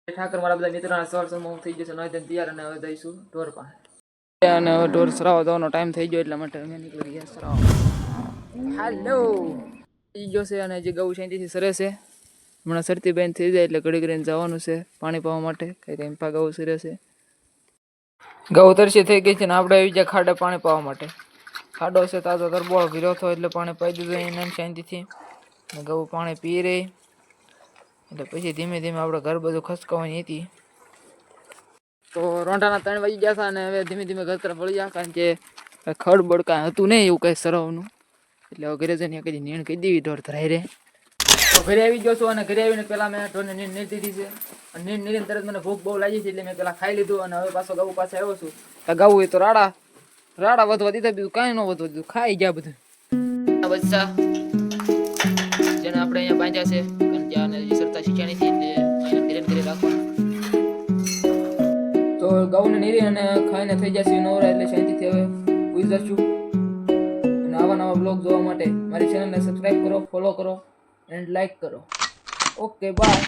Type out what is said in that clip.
ઠાકર મારા બધા મિત્રોના સવારમાં થઈ જશે નોંધ તૈયાર અને હવે જઈશું ઢોર પાસે અને હવે ઢોર સરાવ જવાનો ટાઈમ થઈ ગયો એટલા માટે અમે નીકળી ગયા સરાવ. હાલો થઈ ગયો છે અને જે ગૌ શાંતિથી સરે છે. હમણાં સરતી બેન થઈ જાય એટલે ઘડી કરીને જવાનું છે પાણી પાવા માટે. કઈ ટાઈમ ગૌ સરે છે. ગૌ તરસી થઈ ગઈ છે ને આપણે આવી ગયા ખાડા પાણી પાવા માટે. ખાડો છે તાજો તરબોળો ભીરો થયો એટલે પાણી પાઈ દીધું એને શાંતિથી. ગૌ પાણી પી રહી એટલે પછી ધીમે ધીમે આપણે ઘર બધું ખસકાવાની હતી. તો રોંઢાના 3 વાગી ગયા હતા અને હવે ધીમે ધીમે ઘર તરફ વળી ગયા કારણ કે ખડ બળ કાંઈ હતું નહીં એવું કંઈ સરવનું. એટલે હવે ઘરે જઈને કદી નીણ કહી દેવી ઢોર ધરાઈ રે. તો ઘરે આવી ગયો છું અને ઘરે આવીને પહેલાં મેં ઢોરને નીણ નીર દીધી છે. અને નીણ નીરીને તરત મને ભૂખ બહુ લાગી છે એટલે મેં પહેલાં ખાઈ લીધું અને હવે પાછો ગૌ પાસે આવ્યો છું. તો ગૌ એ તો રાડા વધવા દીધા, બીજું કાંઈ ન વધવા દીધું, ખાઈ ગયા બધું. બચ્ચા જેને આપણે અહીંયા બાંધ્યા છે કારણ કે આને સરતા શીખ્યા નથી એટલે એને ધીરે ધીરે રાખવાના. તો ગૌને નીરી અને ખાઈને થઈ જશે નવરા એટલે શાંતિથી હવે પૂરી જશું. અને આવા નવા બ્લોગ જોવા માટે મારી ચેનલને સબસ્ક્રાઈબ કરો, ફોલો કરો એન્ડ લાઈક કરો. Okay bye.